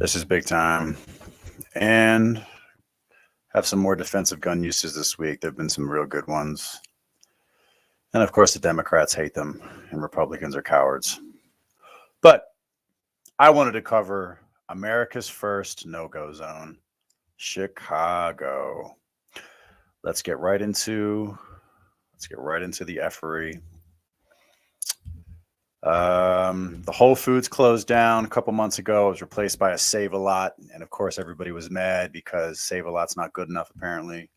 This is big time. And have some more defensive gun uses this week. There have been some real good ones. And of course, the Democrats hate them, and Republicans are cowards. But I wanted to cover America's first no-go zone, Chicago. Let's get right into the effery. The Whole Foods closed down a couple months ago. It was replaced by a Save-A-Lot, and of course, everybody was mad because Save-A-Lot's not good enough, apparently.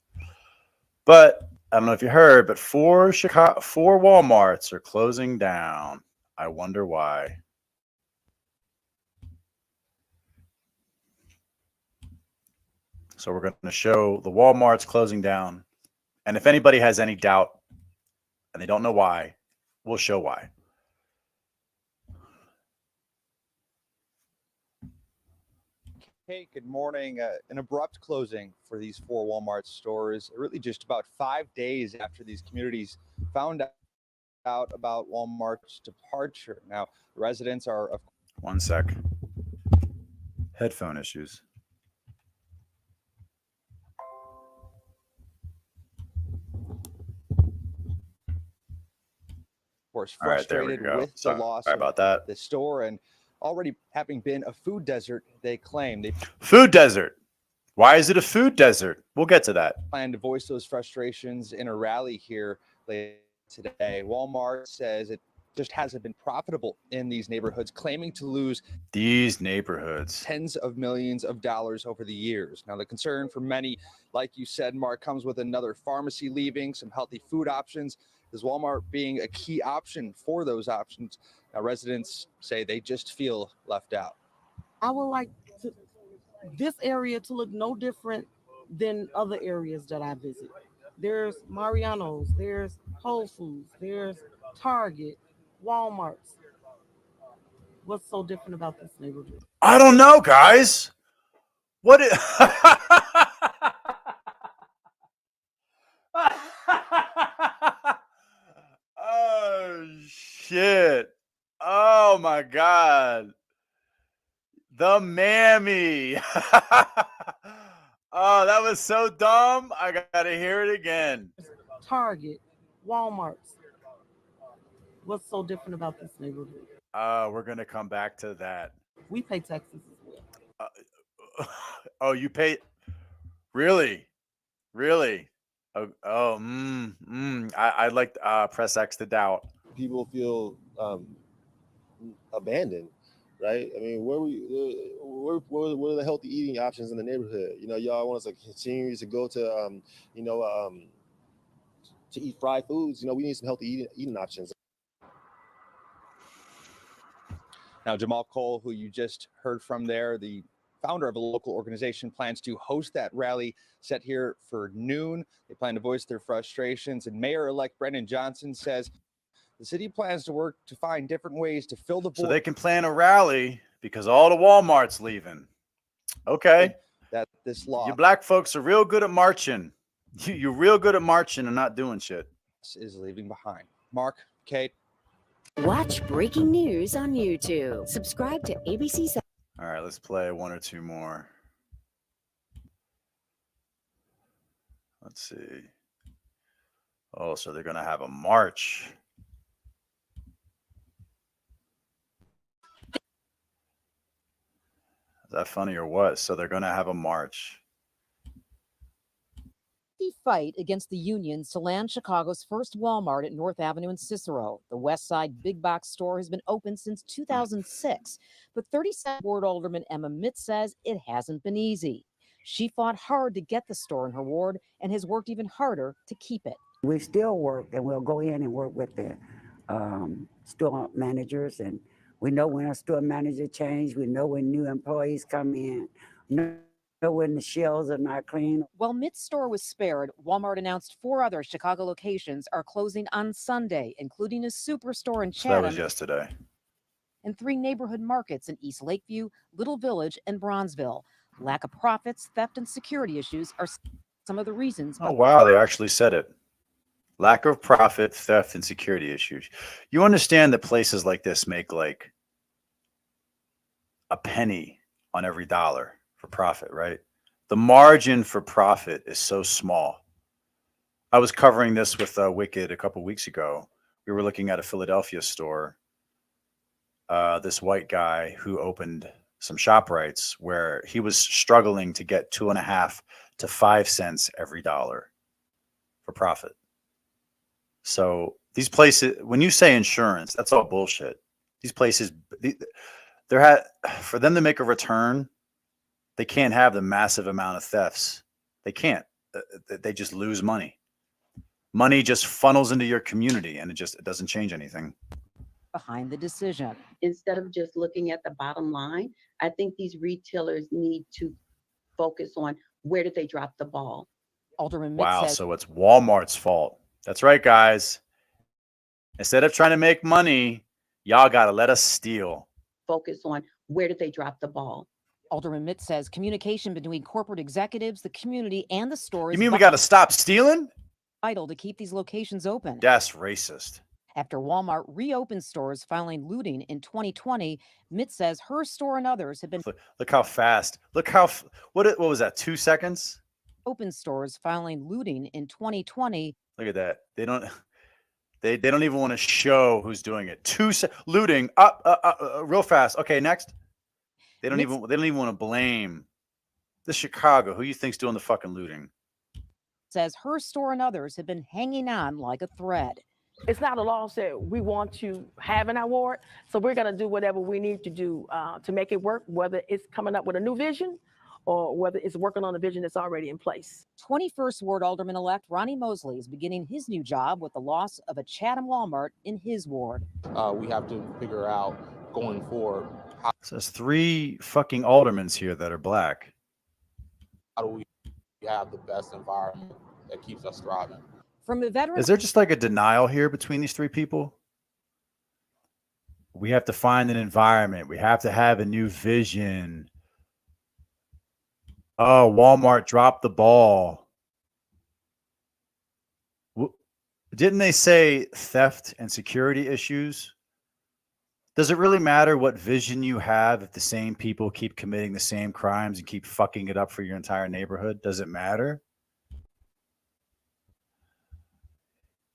But I don't know if you heard, but four Walmarts are closing down. I wonder why. So we're going to show the Walmarts closing down. And if anybody has any doubt and they don't know why, we'll show why. Hey, good morning. An abrupt closing for these four Walmart stores, really just about 5 days after these communities found out about Walmart's departure. Now, residents are... One sec. Headphone issues. Of course, frustrated with the loss of the store, and already having been a food desert, they claim. Food desert. Why is it a food desert? We'll get to that. Plan to voice those frustrations in a rally here later today. Walmart says it just hasn't been profitable in these neighborhoods, claiming to lose tens of millions of dollars over the years. Now, the concern for many, like you said, Mark, comes with another pharmacy leaving, some healthy food options, as Walmart being a key option for those options. Now, residents say they just feel left out. I would like this area to look no different than other areas that I visit. There's Mariano's, there's Whole Foods, there's Target, Walmart's. What's so different about this neighborhood? I don't know, guys. What is... Oh, shit. Oh, my God. The mammy. Oh, that was so dumb. I got to hear it again. Target, Walmart's. What's so different about this neighborhood? We're going to come back to that. We pay taxes as well. Oh, you pay? Really? I'd like to press X to doubt. People feel abandoned, right? I mean, what are the healthy eating options in the neighborhood? You know, y'all want us to continue to go to, to eat fried foods. You know, we need some healthy eating options. Now, Jamal Cole, who you just heard from there, the founder of a local organization, plans to host that rally set here for noon. They plan to voice their frustrations, and Mayor-elect Brendan Johnson says the city plans to work to find different ways to fill the void. So they can plan a rally because all the Walmart's leaving. Okay. That this law. You black folks are real good at marching. You're real good at marching and not doing shit. Is leaving behind. Mark, Kate. Watch breaking news on YouTube. Subscribe to ABC. All right, let's play one or two more. Let's see. Oh, so they're going to have a march. Is that funny or what? So they're going to have a march. Fight against the unions to land Chicago's first Walmart at North Avenue in Cicero. The West Side big box store has been open since 2006, but 37th Ward Alderman Emma Mitz says it hasn't been easy. She fought hard to get the store in her ward and has worked even harder to keep it. We still work, and we'll go in and work with the store managers, and we know when a store manager changes, we know when new employees come in. When the shelves are not clean. While Mitt's store was spared, Walmart announced 4 other Chicago locations are closing on Sunday, including a superstore in Chatham. That was yesterday. And 3 neighborhood markets in East Lakeview, Little Village, and Bronzeville. Lack of profits, theft, and security issues are some of the reasons. Oh, wow, they actually said it. Lack of profit, theft, and security issues. You understand that places like this make like a penny on every dollar for profit, right? The margin for profit is so small. I was covering this with Wicked a couple weeks ago. We were looking at a Philadelphia store. This white guy who opened some ShopRites where he was struggling to get 2.5 to 5 cents every dollar for profit. So these places, when you say insurance, that's all bullshit. These places, for them to make a return, they can't have the massive amount of thefts. They can't. They just lose money. Money just funnels into your community, and it doesn't change anything. Behind the decision. Instead of just looking at the bottom line, I think these retailers need to focus on where did they drop the ball. Alderman Mitt Wow, says so it's Walmart's fault. That's right, guys. Instead of trying to make money, y'all got to let us steal. Focus on where did they drop the ball. Alderman Mitt says communication between corporate executives, the community, and the stores. You mean we got to stop stealing? Vital to keep these locations open. That's racist. After Walmart reopened stores following looting in 2020, Mitt says her store and others have been Look how fast. Look how what was that? 2 seconds? open stores following looting in 2020. Look at that. They don't even want to show who's doing it. Looting real fast. Okay, next. They don't even want to blame the Chicago. Who you think's doing the fucking looting? Says her store and others have been hanging on like a thread. It's not a law that we want to have in our ward, so we're going to do whatever we need to do to make it work, whether it's coming up with a new vision or whether it's working on a vision that's already in place. 21st Ward Alderman-elect Ronnie Mosley is beginning his new job with the loss of a Chatham Walmart in his ward. We have to figure out going forward. So there's 3 fucking aldermans here that are black. How do we have the best environment that keeps us thriving? From a veteran, Is there just like a denial here between these 3 people? We have to find an environment. We have to have a new vision. Oh, Walmart dropped the ball. Didn't they say theft and security issues? Does it really matter what vision you have if the same people keep committing the same crimes and keep fucking it up for your entire neighborhood? Does it matter?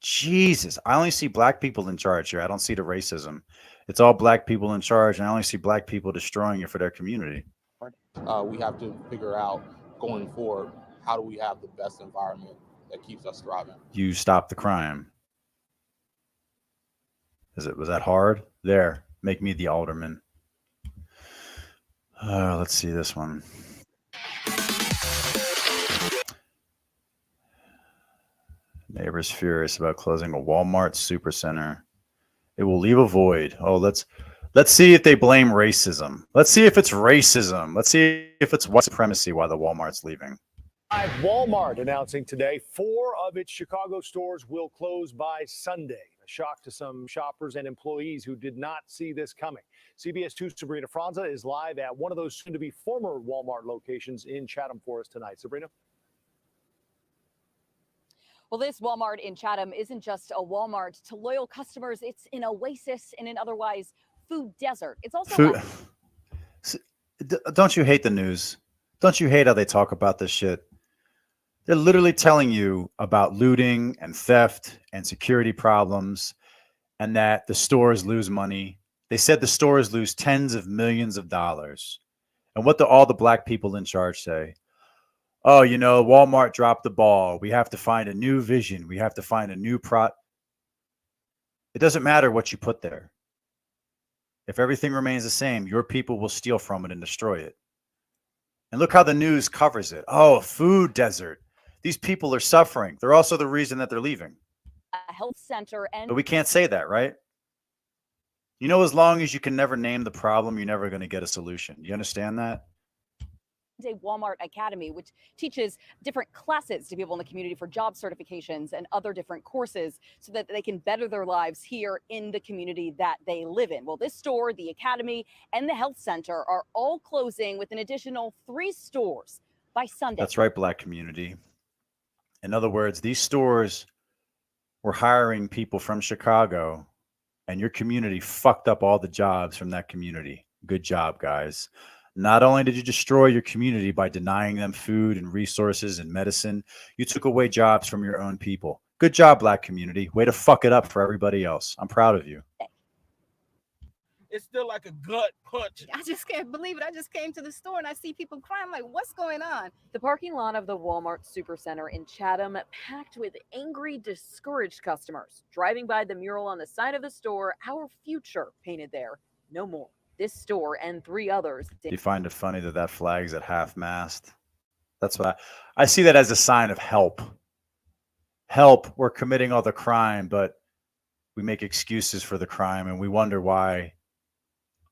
Jesus, I only see black people in charge here. I don't see the racism. It's all black people in charge, and I only see black people destroying it for their community. We have to figure out going forward, how do we have the best environment that keeps us thriving? You stop the crime. Was that hard? There, make me the alderman. Let's see this one. Neighbors furious about closing a Walmart supercenter. It will leave a void. Oh, let's see if they blame racism. Let's see if it's racism. Let's see if it's white supremacy why the Walmart's leaving. Walmart announcing today 4 of its Chicago stores will close by Sunday. A shock to some shoppers and employees who did not see this coming. CBS 2's Sabrina Franza is live at one of those soon-to-be former Walmart locations in Chatham for us tonight. Sabrina? Well, this Walmart in Chatham isn't just a Walmart. To loyal customers, it's an oasis in an otherwise food desert. It's also Don't you hate the news? Don't you hate how they talk about this shit? They're literally telling you about looting and theft and security problems and that the stores lose money. They said the stores lose tens of millions of dollars. And what do all the black people in charge say? Oh, Walmart dropped the ball. We have to find a new vision. We have to find a new It doesn't matter what you put there. If everything remains the same, your people will steal from it and destroy it. And look how the news covers it. Oh, food desert. These people are suffering. They're also the reason that they're leaving. a health center and But we can't say that, right? As long as you can never name the problem, you're never going to get a solution. You understand that? a Walmart Academy, which teaches different classes to people in the community for job certifications and other different courses so that they can better their lives here in the community that they live in. Well, this store, the Academy, and the health center are all closing with an additional 3 stores by Sunday. That's right, black community. In other words, these stores were hiring people from Chicago, and your community fucked up all the jobs from that community. Good job, guys. Not only did you destroy your community by denying them food and resources and medicine, you took away jobs from your own people. Good job, Black community. Way to fuck it up for everybody else. I'm proud of you. It's still like a gut punch. I just can't believe it. I just came to the store and I see people crying. I'm like, what's going on? The parking lot of the Walmart Supercenter in Chatham packed with angry, discouraged customers. Driving by the mural on the side of the store, "Our future" painted there. No more. This store and 3 others. Do you find it funny that that flag's at half-mast? That's what I see that as a sign of help. Help, we're committing all the crime, but we make excuses for the crime and we wonder why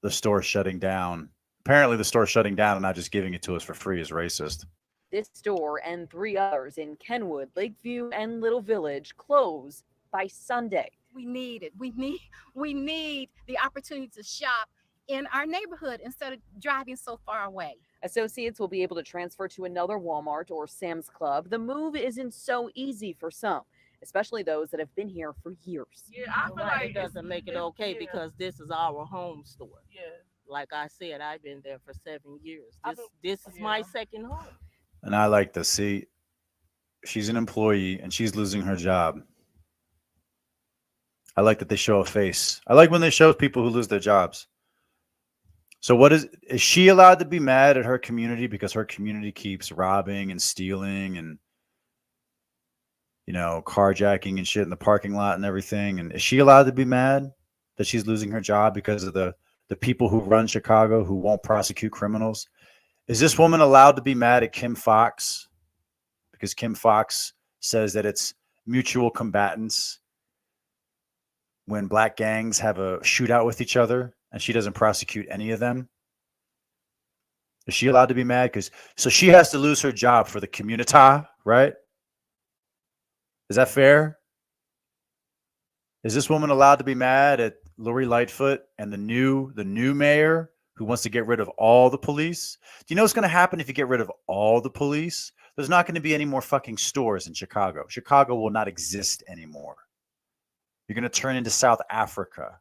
the store's shutting down. Apparently the store's shutting down and not just giving it to us for free is racist. This store and 3 others in Kenwood, Lakeview, and Little Village close by Sunday. We need it. We need the opportunity to shop in our neighborhood instead of driving so far away. Associates will be able to transfer to another Walmart or Sam's Club. The move isn't so easy for some, especially those that have been here for years. Yeah, I feel like it doesn't make it okay because this is our home store. Yeah. Like I said, I've been there for 7 years. This is my second home. And I like to see she's an employee and she's losing her job. I like that they show a face. I like when they show people who lose their jobs. So is she allowed to be mad at her community because her community keeps robbing and stealing and, you know, carjacking and shit in the parking lot and everything? And is she allowed to be mad that she's losing her job because of the people who run Chicago who won't prosecute criminals? Is this woman allowed to be mad at Kim Foxx because Kim Foxx says that it's mutual combatants when black gangs have a shootout with each other and she doesn't prosecute any of them? Is she allowed to be mad? So she has to lose her job for the community, right? Is that fair? Is this woman allowed to be mad at Lori Lightfoot and the new mayor who wants to get rid of all the police? Do you know what's going to happen if you get rid of all the police? There's not going to be any more fucking stores in Chicago. Chicago will not exist anymore. You're going to turn into South Africa.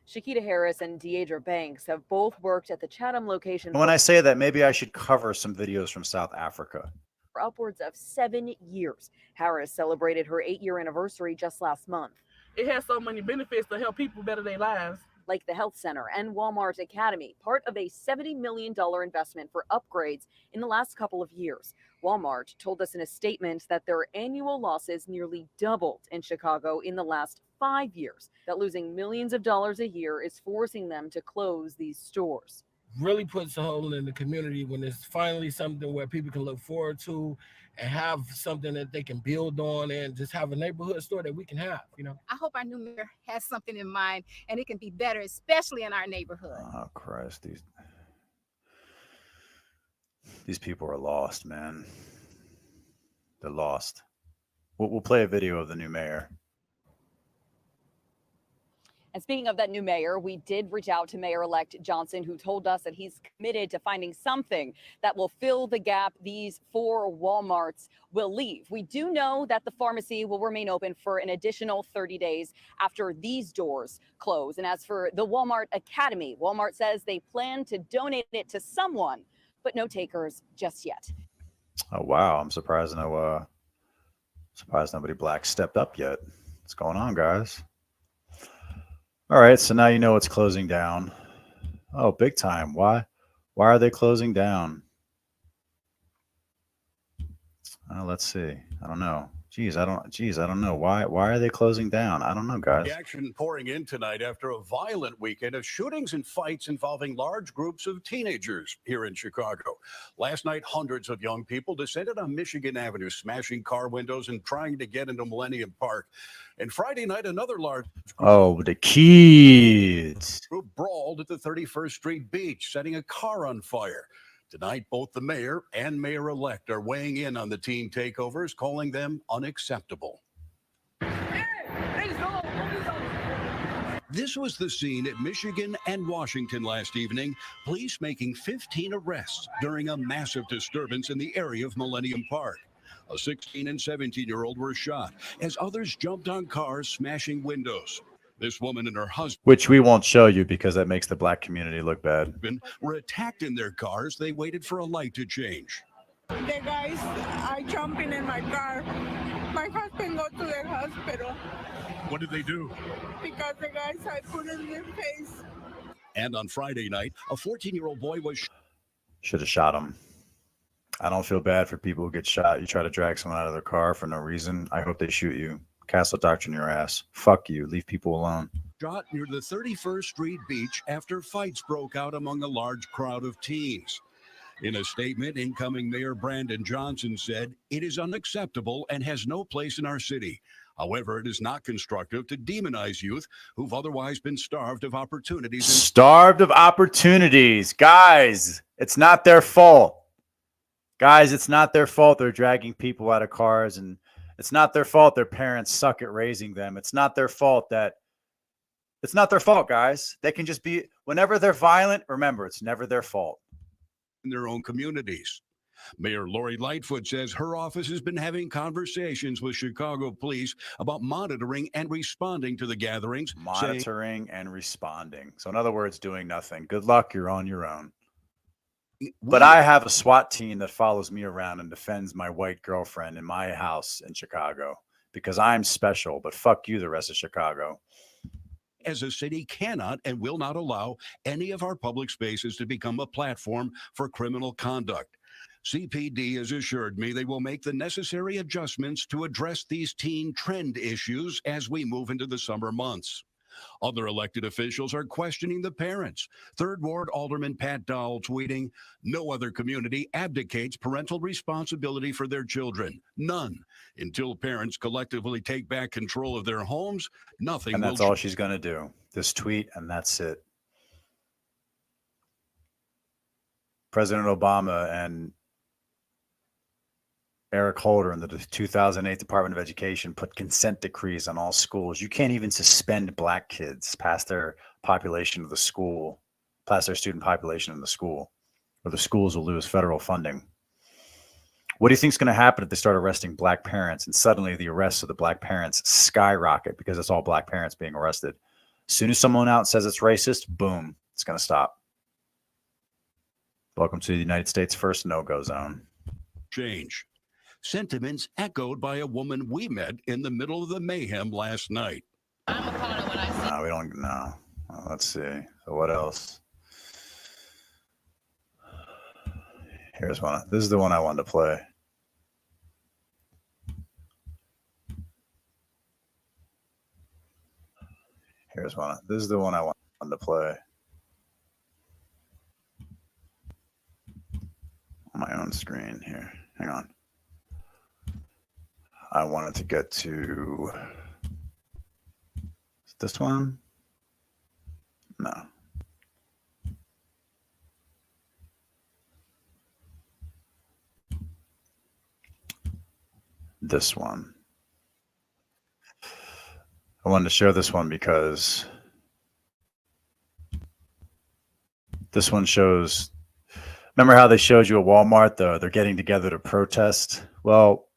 Shakita Harris and Deidre Banks have both worked at the Chatham location. And when I say that, maybe I should cover some videos from South Africa. For upwards of 7 years. Harris celebrated her 8-year anniversary just last month. It has so many benefits to help people better their lives. Like the health center and Walmart Academy, part of a $70 million investment for upgrades in the last couple of years. Walmart told us in a statement that their annual losses nearly doubled in Chicago in the last 5 years, that losing millions of dollars a year is forcing them to close these stores. Really puts a hole in the community when it's finally something where people can look forward to and have something that they can build on and just have a neighborhood store that we can have, you know. I hope our new mayor has something in mind and it can be better, especially in our neighborhood. Oh, Christ. These people are lost, man. They're lost. We'll play a video of the new mayor. And speaking of that new mayor, we did reach out to Mayor-elect Johnson, who told us that he's committed to finding something that will fill the gap these 4 Walmarts will leave. We do know that the pharmacy will remain open for an additional 30 days after these doors close. And as for the Walmart Academy, Walmart says they plan to donate it to someone, but no takers just yet. Oh, wow. I'm surprised nobody black stepped up yet. What's going on, guys? All right, so now you know it's closing down. Oh, big time. Why are they closing down? Let's see. I don't know. I don't know. Why are they closing down? I don't know, guys. The action pouring in tonight after a violent weekend of shootings and fights involving large groups of teenagers here in Chicago. Last night, hundreds of young people descended on Michigan Avenue, smashing car windows and trying to get into Millennium Park. And Friday night, another large Oh, the kids. group brawled at the 31st Street Beach, setting a car on fire. Tonight, both the mayor and mayor-elect are weighing in on the teen takeovers, calling them unacceptable. This was the scene at Michigan and Washington last evening, police making 15 arrests during a massive disturbance in the area of Millennium Park. A 16 and 17-year-old were shot as others jumped on cars, smashing windows. This woman and her husband, which we won't show you because that makes the Black community look bad. were attacked in their cars. They waited for a light to change. The guys are jumping in my car. My husband go to the hospital What did they do? because the guys I put in their face. And on Friday night, a 14-year-old boy was Should have shot him. I don't feel bad for people who get shot. You try to drag someone out of their car for no reason. I hope they shoot you. Castle doctrine your ass. Fuck you. Leave people alone. shot near the 31st Street beach after fights broke out among a large crowd of teens. In a statement, incoming Mayor Brandon Johnson said, "It is unacceptable and has no place in our city. However, it is not constructive to demonize youth who've otherwise been starved of opportunities." Starved of opportunities. Guys, it's not their fault. Guys, it's not their fault they're dragging people out of cars, and it's not their fault their parents suck at raising them. It's not their fault, guys. They can just be, whenever they're violent, remember, it's never their fault. In their own communities. Mayor Lori Lightfoot says her office has been having conversations with Chicago police about monitoring and responding to the gatherings. Monitoring and responding. So in other words, doing nothing. Good luck. You're on your own. But I have a SWAT team that follows me around and defends my white girlfriend in my house in Chicago because I'm special, but fuck you, the rest of Chicago. As a city cannot and will not allow any of our public spaces to become a platform for criminal conduct. CPD has assured me they will make the necessary adjustments to address these teen trend issues as we move into the summer months. Other elected officials are questioning the parents. Third Ward Alderman Pat Dowell tweeting, "No other community abdicates parental responsibility for their children. None. Until parents collectively take back control of their homes, nothing And will that's all she's going to do. This tweet, and that's it. President Obama and Eric Holder in the 2008 Department of Education put consent decrees on all schools. You can't even suspend Black kids past their population of the school, past their student population in the school, or the schools will lose federal funding. What do you think is going to happen if they start arresting Black parents and suddenly the arrests of the Black parents skyrocket because it's all Black parents being arrested? As soon as someone out says it's racist, boom, it's going to stop. Welcome to the United States' first no-go zone. change. Sentiments echoed by a woman we met in the middle of the mayhem last night. No, we don't know. Let's see. So what else? Here's one. This is the one I wanted to play. Here's one. This is the one I wanted to play. On my own screen here. Hang on. I wanted to get to this one. No. This one. I wanted to share this one because this one shows, remember how they showed you at Walmart, they're getting together to protest? Well,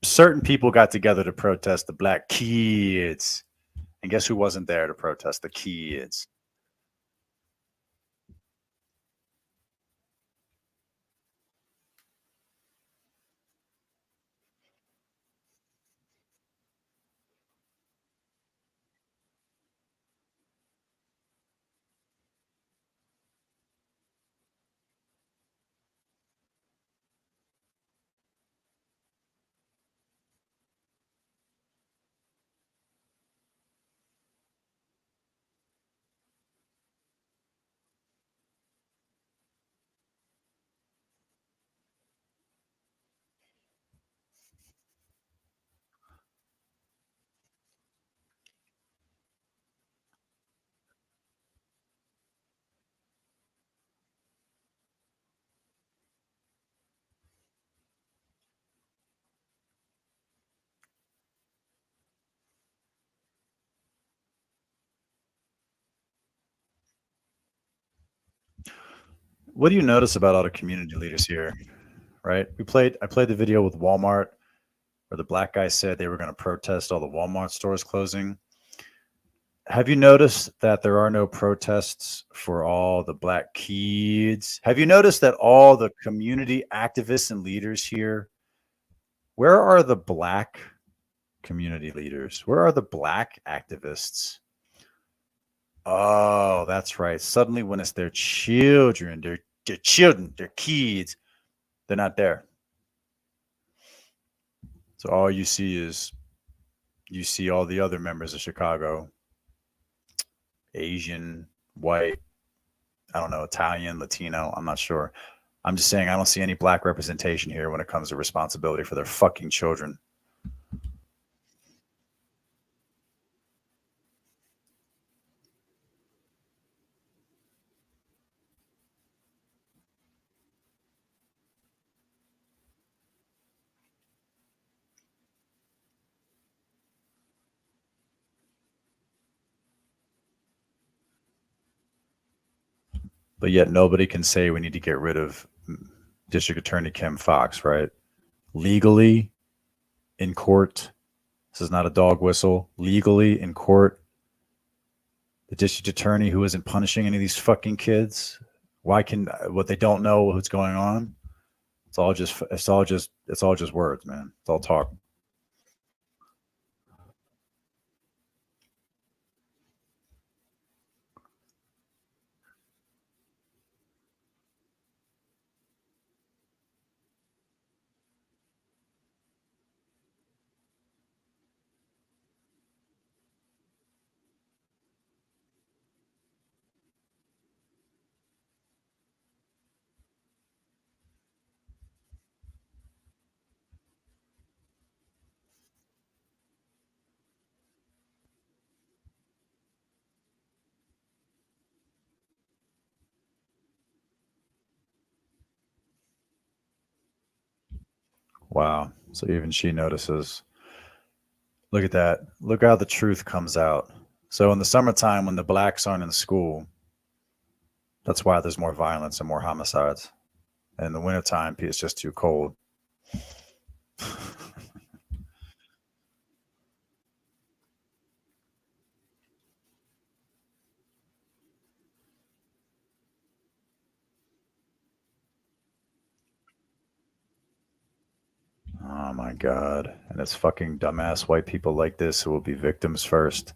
certain people got together to protest the Black kids. And guess who wasn't there to protest the kids? What do you notice about all the community leaders here? Right? I played the video with Walmart where the Black guy said they were going to protest all the Walmart stores closing. Have you noticed that there are no protests for all the black kids? Have you noticed that all the community activists and leaders here, where are the black community leaders? Where are the black activists? Oh, that's right. Suddenly when it's their children, their children, their kids, they're not there. So all you see all the other members of Chicago, Asian, white, I don't know, Italian, Latino, I'm not sure. I'm just saying I don't see any black representation here when it comes to responsibility for their fucking children. But yet nobody can say we need to get rid of District Attorney Kim Foxx, right? Legally, in court, this is not a dog whistle. Legally, in court, the district attorney who isn't punishing any of these fucking kids, why can what they don't know what's going on? It's all just words, man. It's all talk. Wow. So even she notices. Look at that. Look how the truth comes out. So in the summertime, when the blacks aren't in school, that's why there's more violence and more homicides. And in the wintertime, it's just too cold. Oh my God. And it's fucking dumbass white people like this who will be victims first.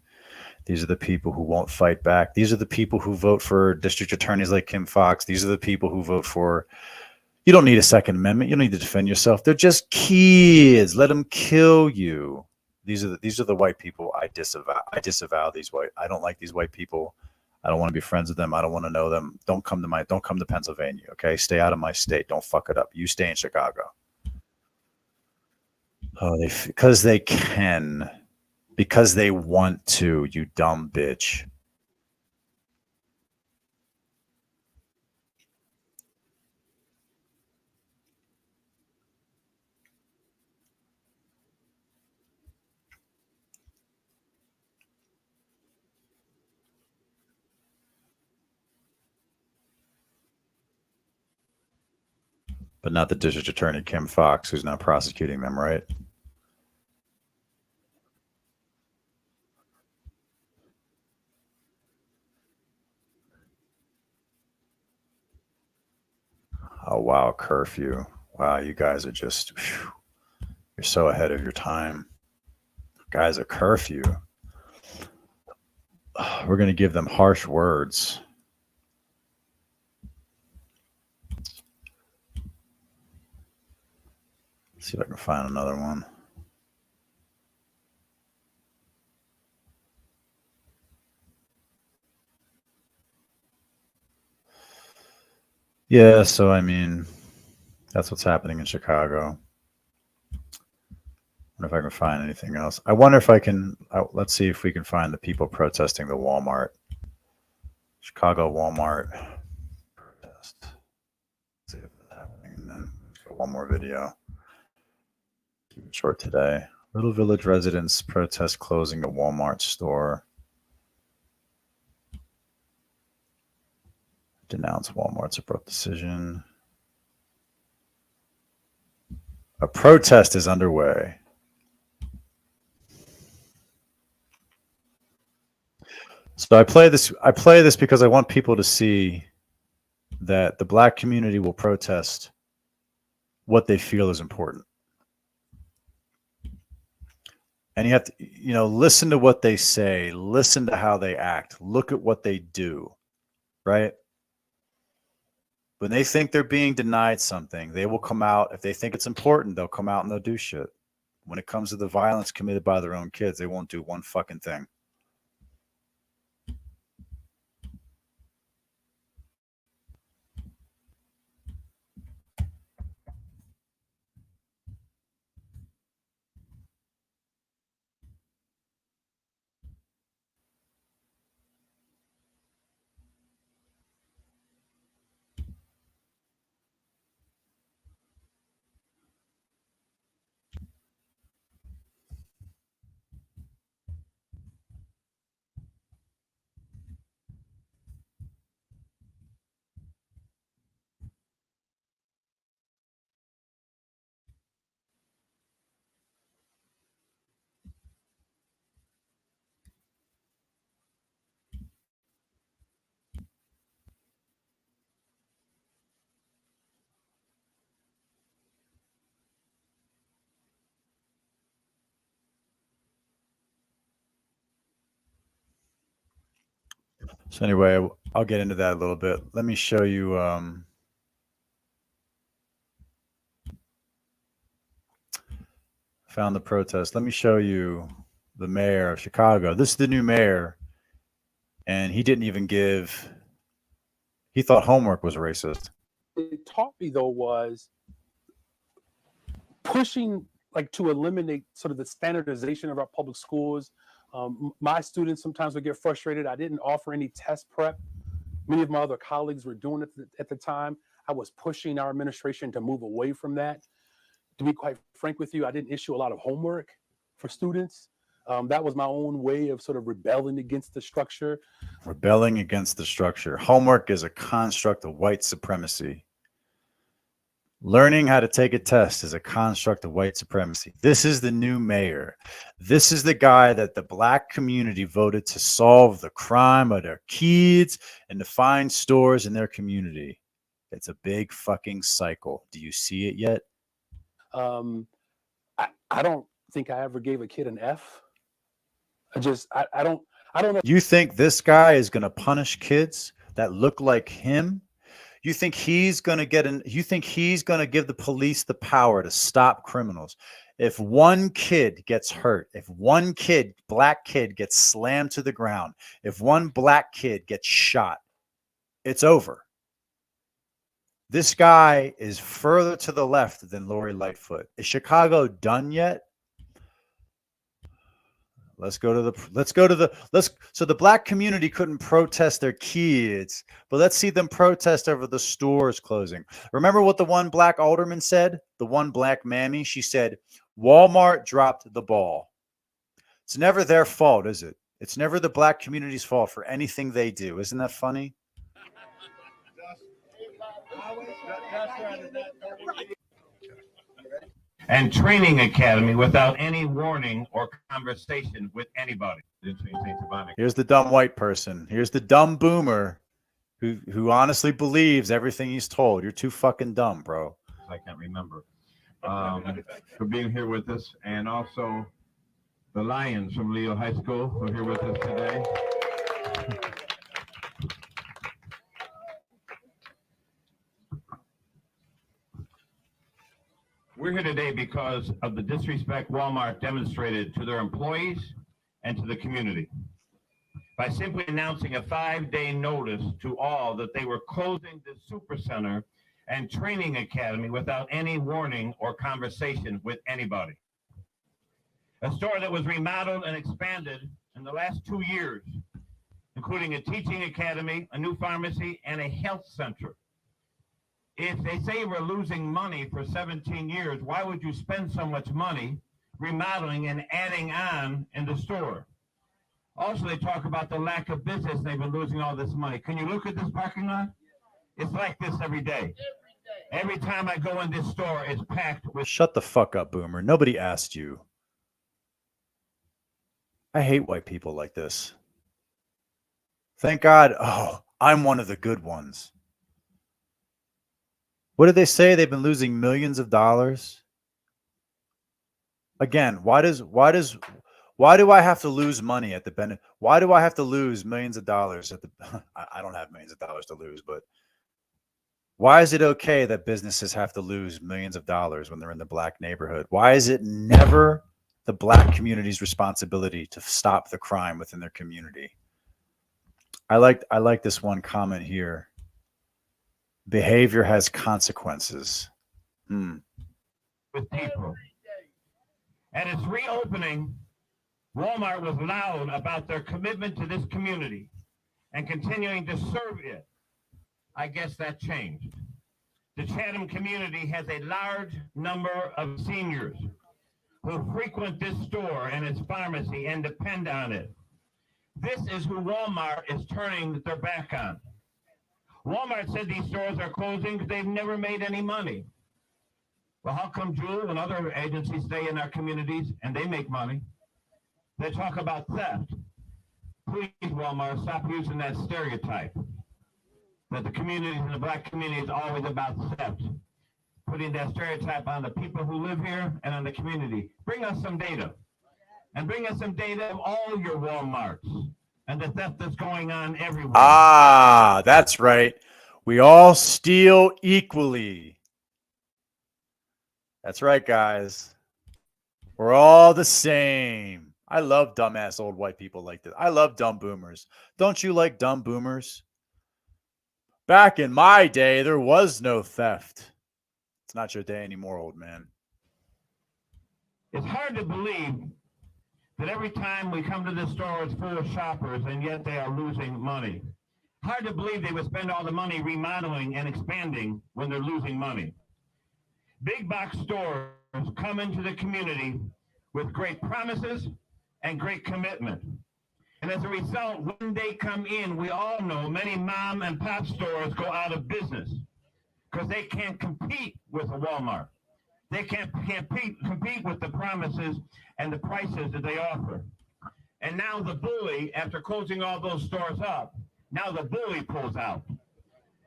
These are the people who won't fight back. These are the people who vote for district attorneys like Kim Foxx. These are the people who vote for, you don't need a Second Amendment. You don't need to defend yourself. They're just kids. Let them kill you. These are the white people I disavow. I disavow these white. I don't like these white people. I don't want to be friends with them. I don't want to know them. Don't come to Pennsylvania. Okay. Stay out of my state. Don't fuck it up. You stay in Chicago. Oh, because they can. Because they want to, you dumb bitch. But not the district attorney, Kim Foxx, who's now prosecuting them, right? Oh, wow, curfew. Wow, you guys are just, you're so ahead of your time. Guys, a curfew. We're going to give them harsh words. Let's see if I can find another one. Yeah, so I mean, that's what's happening in Chicago. I wonder if I can find anything else. I wonder if I can, let's see if we can find the people protesting the Walmart. Chicago Walmart protest. Let's see if it's happening. And then one more video. Keep it short today. Little Village residents protest closing a Walmart store. Denounce Walmart's abrupt decision. A protest is underway. So I play this because I want people to see that the Black community will protest what they feel is important. And you have to, listen to what they say, listen to how they act, look at what they do, right? When they think they're being denied something, they will come out. If they think it's important, they'll come out and they'll do shit. When it comes to the violence committed by their own kids, they won't do one fucking thing. So anyway, I'll get into that a little bit. Let me show you. Found the protest. Let me show you the mayor of Chicago. This is the new mayor, and he didn't even give. He thought homework was racist. It taught me though was pushing like to eliminate sort of the standardization of our public schools. My students sometimes would get frustrated. I didn't offer any test prep. Many of my other colleagues were doing it at the time. I was pushing our administration to move away from that. To be quite frank with you, I didn't issue a lot of homework for students. That was my own way of sort of rebelling against the structure. Rebelling against the structure. Homework is a construct of white supremacy. Learning how to take a test is a construct of white supremacy. This is the new mayor. This is the guy that the Black community voted to solve the crime of their kids and to find stores in their community. It's a big fucking cycle. Do you see it yet? I don't think I ever gave a kid an F. I don't know. You think this guy is going to punish kids that look like him? You think he's going to you think he's going to give the police the power to stop criminals? If one kid gets hurt, if one Black kid gets slammed to the ground, if one Black kid gets shot, it's over. This guy is further to the left than Lori Lightfoot. Is Chicago done yet? So the Black community couldn't protest their kids, but let's see them protest over the stores closing. Remember what the one Black alderman said? The one Black mammy? She said, Walmart dropped the ball. It's never their fault, is it? It's never the Black community's fault for anything they do. Isn't that funny? And training academy without any warning or conversation with anybody. Here's the dumb white person. Here's the dumb boomer who honestly believes everything he's told. You're too fucking dumb, bro. I can't remember. For being here with us, and also the Lions from Leo High School who are here with us today. We're here today because of the disrespect Walmart demonstrated to their employees and to the community. By simply announcing a 5-day notice to all that they were closing the Supercenter and Training Academy without any warning or conversation with anybody. A store that was remodeled and expanded in the last 2 years, including a teaching academy, a new pharmacy, and a health center. If they say we're losing money for 17 years, why would you spend so much money remodeling and adding on in the store? Also, they talk about the lack of business and they've been losing all this money. Can you look at this parking lot? It's like this every day. Every time I go in this store, it's packed with... Shut the fuck up, boomer. Nobody asked you. I hate white people like this. Thank God. Oh, I'm one of the good ones. What did they say? They've been losing millions of dollars. Again, why do I have to lose money at the benefit? Why do I have to lose millions of dollars at the? I don't have millions of dollars to lose, but why is it okay that businesses have to lose millions of dollars when they're in the Black neighborhood? Why is it never the Black community's responsibility to stop the crime within their community? I like this one comment here. Behavior has consequences. With people. At its reopening, Walmart was loud about their commitment to this community and continuing to serve it. I guess that changed. The Chatham community has a large number of seniors who frequent this store and its pharmacy and depend on it. This is who Walmart is turning their back on. Walmart said these stores are closing because they've never made any money. Well, how come Jewel and other agencies stay in our communities and they make money? They talk about theft. Please, Walmart, stop using that stereotype that the communities in the Black community is always about theft. Putting that stereotype on the people who live here and on the community. Bring us some data. And bring us some data of all your Walmarts and the theft that's going on everywhere. Ah, that's right. We all steal equally. That's right, guys. We're all the same. I love dumbass old white people like this. I love dumb boomers. Don't you like dumb boomers? Back in my day, there was no theft. It's not your day anymore, old man. It's hard to believe that every time we come to this store, it's full of shoppers, and yet they are losing money. Hard to believe they would spend all the money remodeling and expanding when they're losing money. Big box stores come into the community with great promises and great commitment. And as a result, when they come in, we all know many mom and pop stores go out of business because they can't compete with a Walmart. They can't compete with the promises and the prices that they offer. And now the bully, after closing all those stores up, now the bully pulls out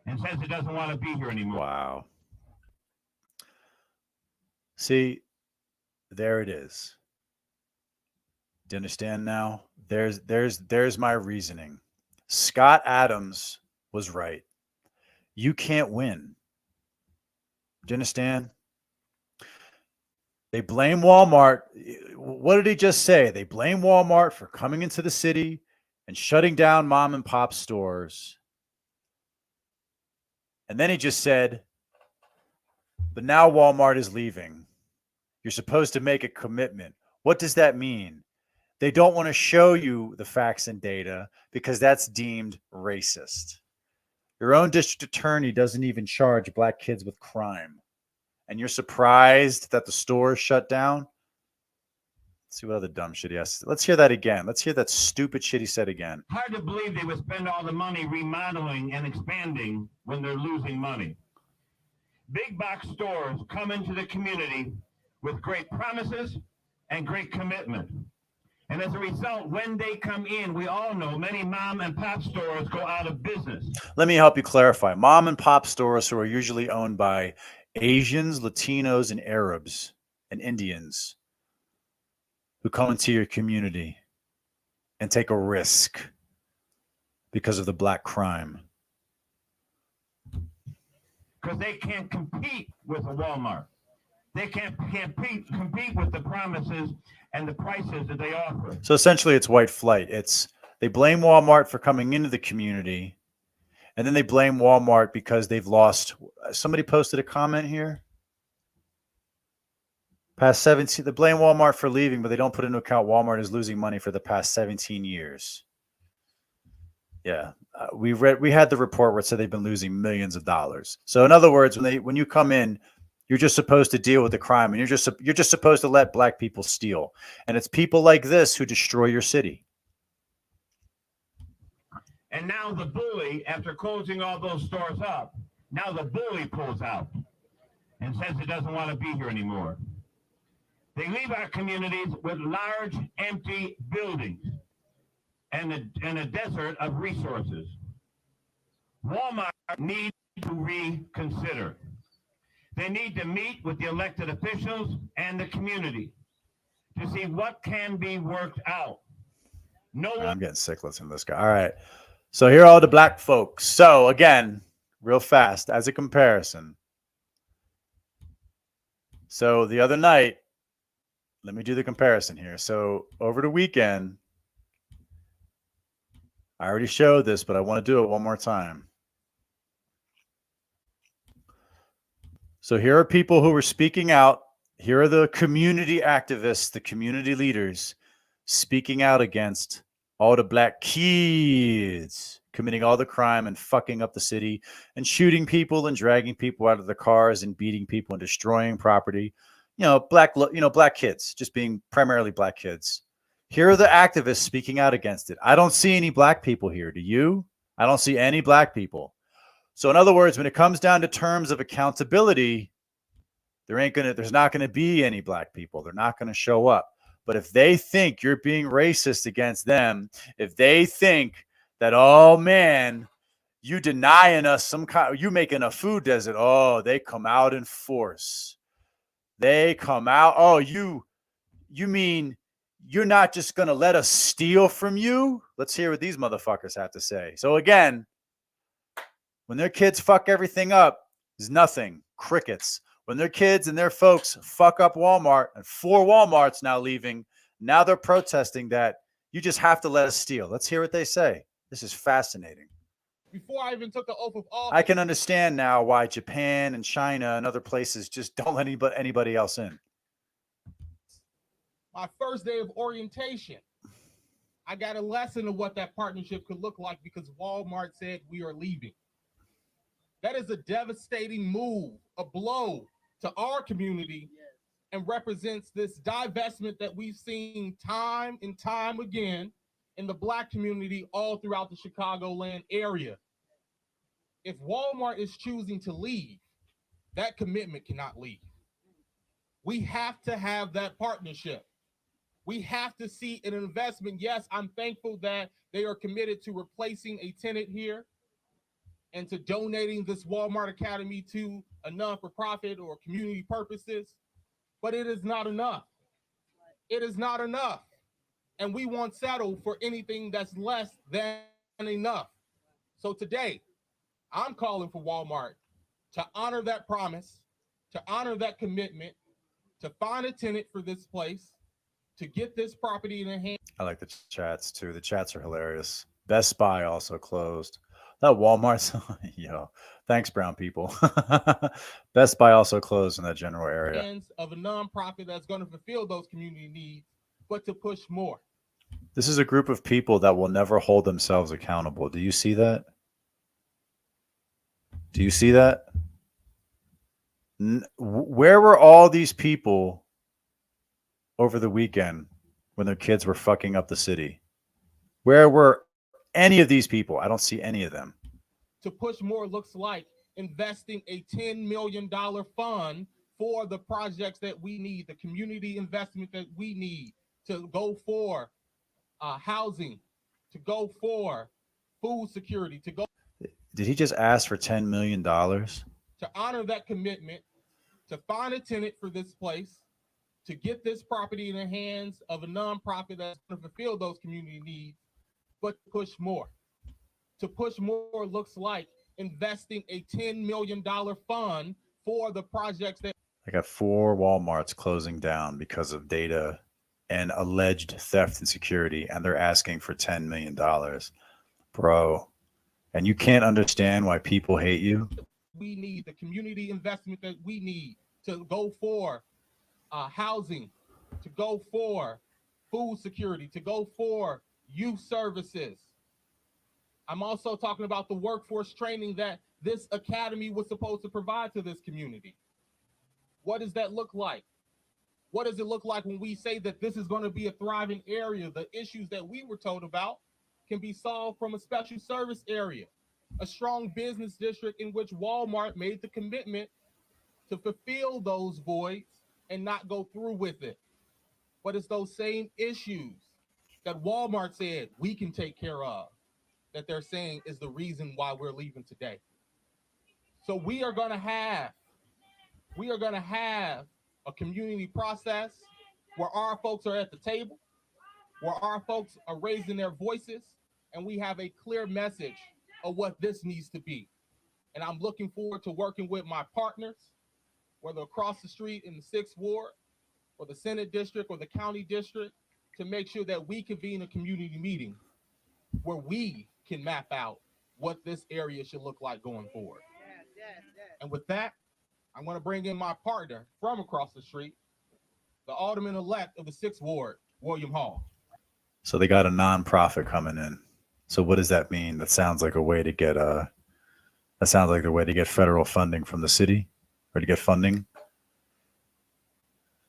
and says it doesn't want to be here anymore. Wow. See, there it is. Do you understand now? There's my reasoning. Scott Adams was right. You can't win. Do you understand? They blame Walmart. What did he just say? They blame Walmart for coming into the city and shutting down mom and pop stores. And then he just said, but now Walmart is leaving. You're supposed to make a commitment. What does that mean? They don't want to show you the facts and data because that's deemed racist. Your own district attorney doesn't even charge Black kids with crime. And you're surprised that the store is shut down? Let's see what other dumb shit he has. Let's hear that again. Let's hear that stupid shit he said again. Hard to believe they would spend all the money remodeling and expanding when they're losing money. Big box stores come into the community with great promises and great commitment. And as a result, when they come in, we all know many mom and pop stores go out of business. Let me help you clarify. Mom and pop stores who are usually owned by Asians, Latinos, and Arabs and Indians who come into your community and take a risk because of the Black crime. Because they can't compete with a Walmart. They can't compete with the promises and the prices that they offer. So essentially it's white flight. They blame Walmart for coming into the community, and then they blame Walmart because they've lost. Somebody posted a comment here. Past 17, they blame Walmart for leaving, but they don't put into account Walmart is losing money for the past 17 years. Yeah, we had the report where it said they've been losing millions of dollars. So in other words, when you come in, you're just supposed to deal with the crime, and you're just supposed to let Black people steal. And it's people like this who destroy your city. And now the bully, after closing all those stores up, now the bully pulls out and says it doesn't want to be here anymore. They leave our communities with large, empty buildings. and a desert of resources. Walmart needs to reconsider. They need to meet with the elected officials and the community to see what can be worked out. I'm getting sick listening to this guy. All right. So here are all the black folks. So again, real fast, as a comparison. So the other night, let me do the comparison here. So over the weekend, I already showed this, but I want to do it one more time. So here are people who were speaking out. Here are the community activists, the community leaders speaking out against all the black kids committing all the crime and fucking up the city and shooting people and dragging people out of the cars and beating people and destroying property. Black kids, just being primarily black kids. Here are the activists speaking out against it. I don't see any black people here. Do you? I don't see any black people. So in other words, when it comes down to terms of accountability, there's not going to be any black people. They're not going to show up. But if they think you're being racist against them, if they think that, oh man, you denying us some kind, you making a food desert, oh, they come out in force. They come out. Oh, you mean you're not just going to let us steal from you? Let's hear what these motherfuckers have to say. So again, when their kids fuck everything up, there's nothing. Crickets. When their kids and their folks fuck up Walmart, and 4 Walmarts now leaving, now they're protesting that you just have to let us steal. Let's hear what they say. This is fascinating. Before I even took the oath of office, I can understand now why Japan and China and other places just don't let anybody else in. my first day of orientation, I got a lesson of what that partnership could look like because Walmart said we are leaving. That is a devastating move, a blow to our community, and represents this divestment that we've seen time and time again in the black community all throughout the Chicagoland area. If Walmart is choosing to leave, that commitment cannot leave. We have to have that partnership. We have to see an investment. Yes, I'm thankful that they are committed to replacing a tenant here and to donating this Walmart Academy to a non-for-profit or community purposes, but it is not enough. It is not enough. And we won't settle for anything that's less than enough. So today, I'm calling for Walmart to honor that promise, to honor that commitment, to find a tenant for this place, to get this property in the hand. I like the chats too. The chats are hilarious. Best Buy also closed. That Walmart's, yo, thanks, brown people. Best Buy also closed in that general area. Hands of a nonprofit that's going to fulfill those community needs, but to push more. This is a group of people that will never hold themselves accountable. Do you see that? Do you see that? Where were all these people over the weekend when their kids were fucking up the city? Where were any of these people? I don't see any of them. To push more looks like investing a $10 million fund for the projects that we need, the community investment that we need to go for housing, to go for food security, to go. Did he just ask for $10 million? To honor that commitment, to find a tenant for this place, to get this property in the hands of a nonprofit that's going to fulfill those community needs, but push more. To push more looks like investing a $10 million fund for the projects that. I got 4 Walmarts closing down because of data and alleged theft and security, and they're asking for $10 million. Bro, and you can't understand why people hate you? We need the community investment that we need to go for housing, to go for food security, to go for youth services. I'm also talking about the workforce training that this academy was supposed to provide to this community. What does that look like? What does it look like when we say that this is going to be a thriving area? The issues that we were told about can be solved from a special service area, a strong business district in which Walmart made the commitment to fulfill those voids and not go through with it. But it's those same issues that Walmart said we can take care of, that they're saying is the reason why we're leaving today. So we are going to have a community process where our folks are at the table, where our folks are raising their voices, and we have a clear message of what this needs to be. And I'm looking forward to working with my partners, whether across the street in the 6th Ward, or the Senate District, or the County District, to make sure that we convene a community meeting where we can map out what this area should look like going forward. And with that, I'm going to bring in my partner from across the street, the Alderman-elect of the 6th Ward, William Hall. So they got a nonprofit coming in. So what does that mean? That sounds like a way to get the way to get federal funding from the city, or to get funding.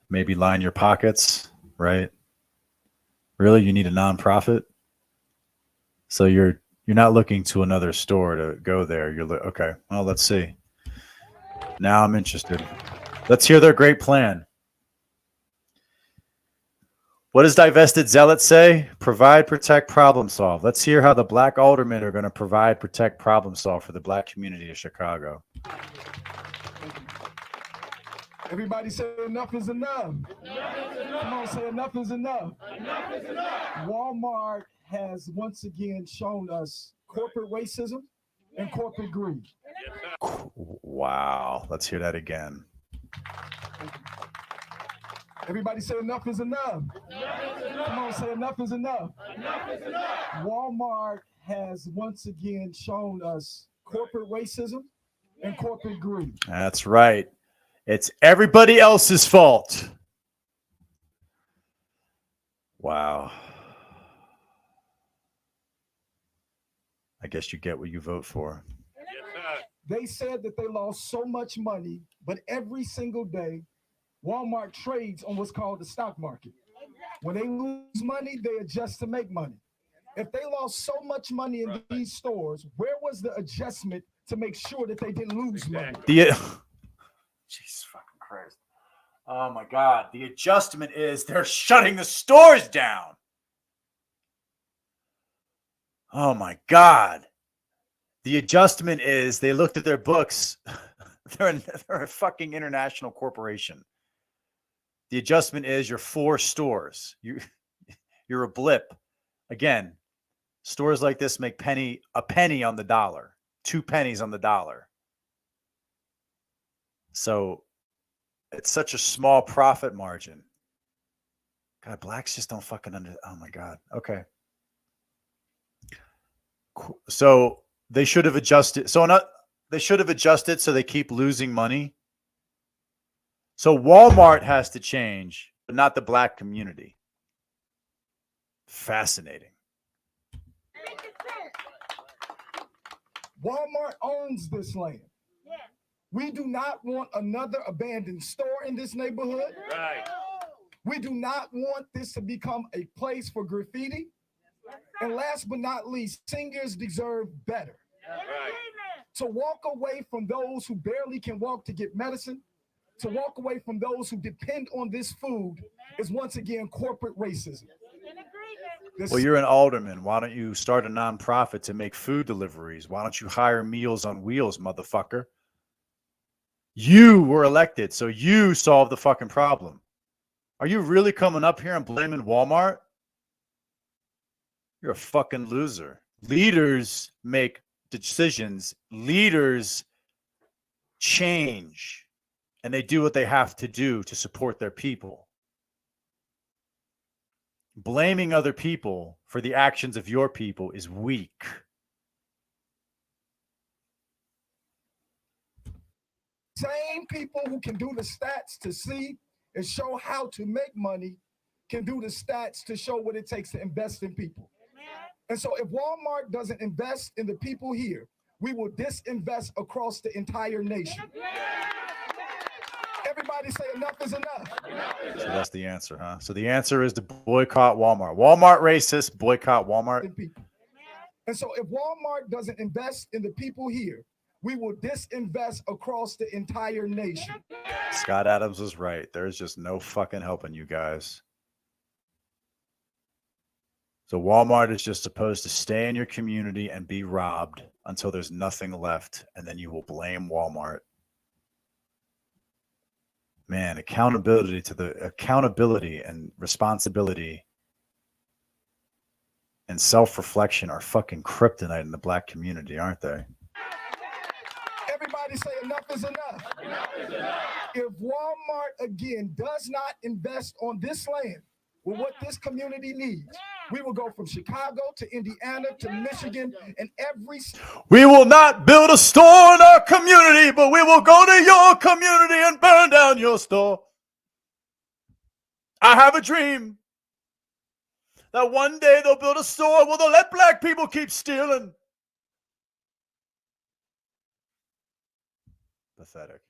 Maybe line your pockets, right? Really, you need a nonprofit? So you're not looking to another store to go there. Okay, well, let's see. Now I'm interested. Let's hear their great plan. What does divested zealot say? Provide, protect, problem solve. Let's hear how the Black aldermen are going to provide, protect, problem solve for the Black community of Chicago. Everybody say enough is enough. Come on, say enough is enough. Enough is enough. Walmart has once again shown us corporate racism and corporate greed. Wow. Let's hear that again. Everybody say enough is enough. Come on, say enough is enough. Enough is enough. Walmart has once again shown us corporate racism and corporate greed. That's right. It's everybody else's fault. Wow. I guess you get what you vote for. They said that they lost so much money, but every single day, Walmart trades on what's called the stock market. When they lose money, they adjust to make money. If they lost so much money in these stores, where was the adjustment to make sure that they didn't lose money? Jesus fucking Christ. Oh my God. The adjustment is they're shutting the stores down. Oh my God. The adjustment is they looked at their books. They're a fucking international corporation. The adjustment is you're 4 stores. You're a blip. Again, stores like this make a penny on the dollar, 2 pennies on the dollar. So it's such a small profit margin. God, blacks just don't fucking oh my God. Okay. So they should have adjusted. They should have adjusted so they keep losing money. So Walmart has to change, but not the Black community. Fascinating. Walmart owns this land. We do not want another abandoned store in this neighborhood. Right. We do not want this to become a place for graffiti. And last but not least, seniors deserve better. Right. To walk away from those who barely can walk to get medicine, to walk away from those who depend on this food is once again corporate racism. Well, you're an alderman. Why don't you start a nonprofit to make food deliveries? Why don't you hire Meals on Wheels, motherfucker? You were elected, so you solved the fucking problem. Are you really coming up here and blaming Walmart? You're a fucking loser. Leaders make decisions. Leaders change. And they do what they have to do to support their people. Blaming other people for the actions of your people is weak. Same people who can do the stats to see and show how to make money can do the stats to show what it takes to invest in people. And so if Walmart doesn't invest in the people here, we will disinvest across the entire nation. Everybody say enough is enough. So that's the answer, huh? So the answer is to boycott Walmart. Walmart racist, boycott Walmart. And so if Walmart doesn't invest in the people here, we will disinvest across the entire nation. Scott Adams was right. There's just no fucking helping you guys. So Walmart is just supposed to stay in your community and be robbed until there's nothing left, and then you will blame Walmart. Man, accountability and responsibility and self-reflection are fucking kryptonite in the Black community, aren't they? Everybody say enough is enough. If Walmart, again, does not invest on this land with what this community needs, we will go from Chicago to Indiana to Michigan and every... We will not build a store in our community, but we will go to your community and burn down your store. I have a dream that one day they'll build a store where they'll let Black people keep stealing. Pathetic.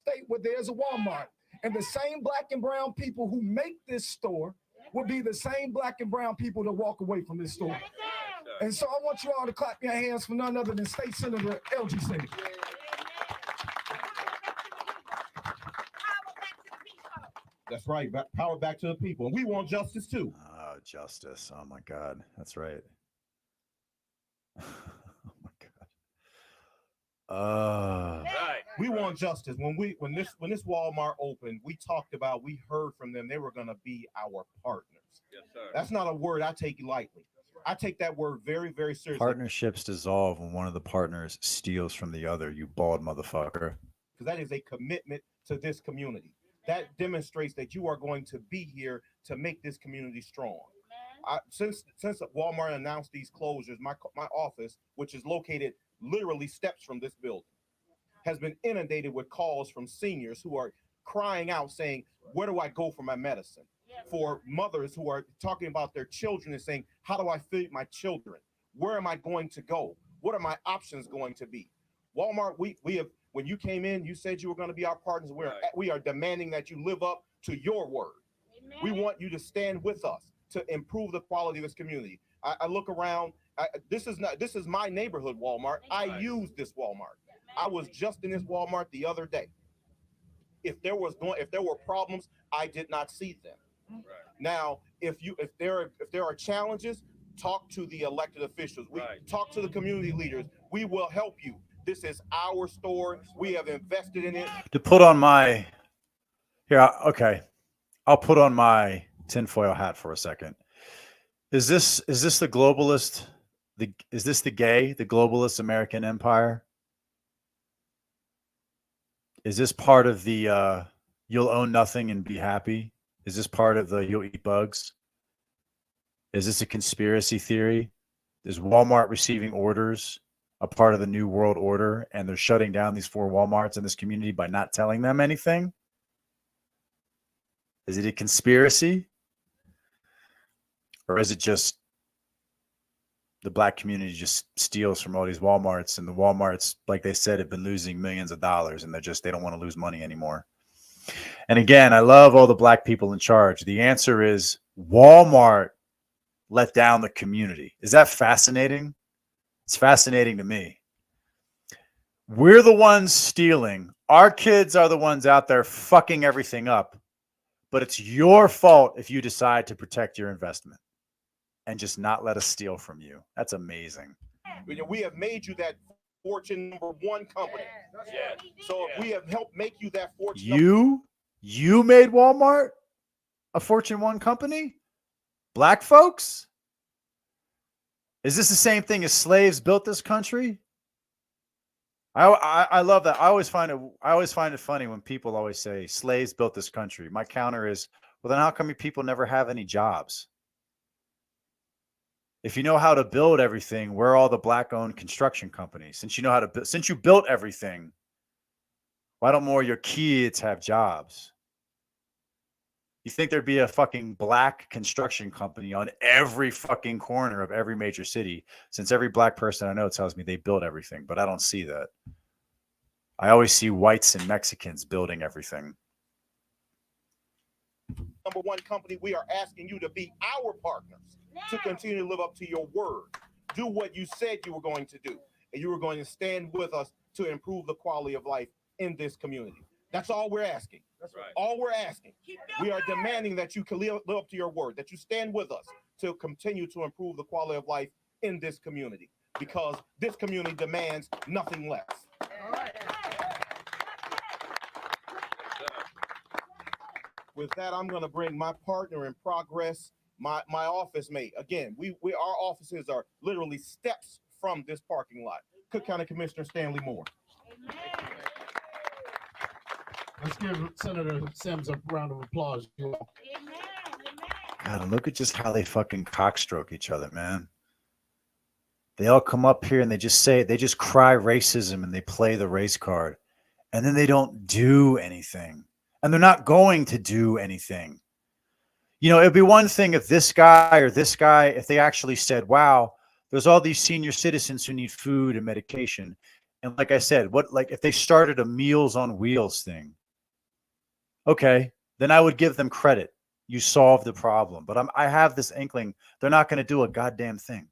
State where there's a Walmart, and the same Black and brown people who make this store will be the same Black and brown people that walk away from this store. And so I want you all to clap your hands for none other than State Senator LG Singh. That's right. Power back to the people. And we want justice too. Oh, justice. Oh my God. That's right. Oh my God. Right. We want justice. When this Walmart opened, we heard from them they were gonna be our partners. Yes, sir. That's not a word I take lightly. I take that word very, very seriously. Partnerships dissolve when one of the partners steals from the other, you bald motherfucker. Because that is a commitment to this community. That demonstrates that you are going to be here to make this community strong. Since Walmart announced these closures, my office, which is located literally steps from this building, has been inundated with calls from seniors who are crying out saying, where do I go for my medicine? For mothers who are talking about their children and saying, how do I feed my children? Where am I going to go? What are my options going to be? Walmart, we have, when you came in, you said you were going to be our partners. We are demanding that you live up to your word. Amen. We want you to stand with us to improve the quality of this community. I look around. This is my neighborhood Walmart. I use this Walmart. I was just in this Walmart the other day. If there were problems, I did not see them. Right. Now, if there are challenges, talk to the elected officials. Talk to the community leaders. We will help you. This is our store. We have invested in it. To put on my I'll put on my tinfoil hat for a second. Is this the globalist? Is this the globalist American empire? Is this part of the you'll own nothing and be happy? Is this part of the you'll eat bugs? Is this a conspiracy theory? Is Walmart receiving orders a part of the New World Order, and they're shutting down these 4 Walmarts in this community by not telling them anything? Is it a conspiracy? Or is it just the Black community just steals from all these Walmarts, and the Walmarts, like they said, have been losing millions of dollars, and they don't want to lose money anymore? And again, I love all the Black people in charge. The answer is Walmart let down the community. Is that fascinating? It's fascinating to me. We're the ones stealing. Our kids are the ones out there fucking everything up. But it's your fault if you decide to protect your investment and just not let us steal from you. That's amazing. We have made you that Fortune #1 company. Yeah. So we have helped make you that Fortune. You made Walmart a Fortune 1 company? Black folks? Is this the same thing as slaves built this country? I love that. I always find it funny when people always say slaves built this country. My counter is, well, then how come you people never have any jobs? If you know how to build everything, where are all the Black-owned construction companies? Since you built everything, why don't more of your kids have jobs? You think there'd be a fucking Black construction company on every fucking corner of every major city, since every Black person I know tells me they build everything, but I don't see that. I always see whites and Mexicans building everything. #1 company, we are asking you to be our partners to continue to live up to your word. Do what you said you were going to do, and you were going to stand with us to improve the quality of life in this community. That's all we're asking. That's right. All we're asking. We are demanding that you can live up to your word, that you stand with us to continue to improve the quality of life in this community, because this community demands nothing less. All right. With that, I'm going to bring my partner in progress, my office mate. Again, our offices are literally steps from this parking lot. Cook County Commissioner Stanley Moore. Let's give Senator Sims a round of applause. God, look at just how they fucking cockstroke each other, man. They all come up here and they just cry racism and they play the race card. And then they don't do anything. And they're not going to do anything. You know, it'd be one thing if this guy or this guy, if they actually said, wow, there's all these senior citizens who need food and medication. And like I said, if they started a Meals on Wheels thing, okay, then I would give them credit. You solved the problem. But I have this inkling they're not going to do a goddamn thing.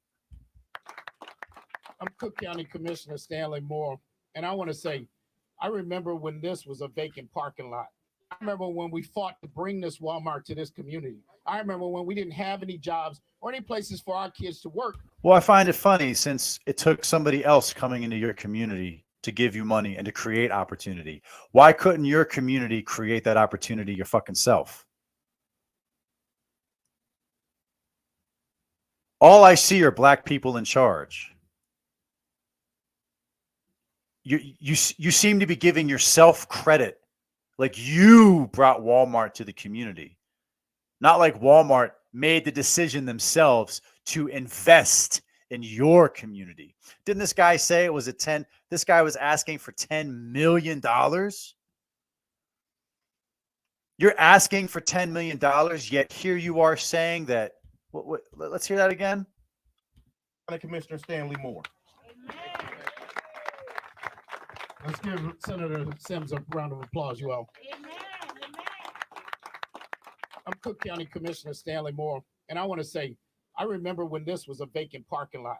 I'm Cook County Commissioner Stanley Moore, and I want to say, I remember when this was a vacant parking lot. I remember when we fought to bring this Walmart to this community. I remember when we didn't have any jobs or any places for our kids to work. Well, I find it funny since it took somebody else coming into your community to give you money and to create opportunity. Why couldn't your community create that opportunity your fucking self? All I see are black people in charge. You seem to be giving yourself credit, like you brought Walmart to the community, not like Walmart made the decision themselves to invest in your community. Didn't this guy say it was this guy was asking for $10 million? You're asking for $10 million, yet here you are saying that, let's hear that again. Commissioner Stanley Moore. Let's give Senator Sims a round of applause, you all. I'm Cook County Commissioner Stanley Moore, and I want to say, I remember when this was a vacant parking lot.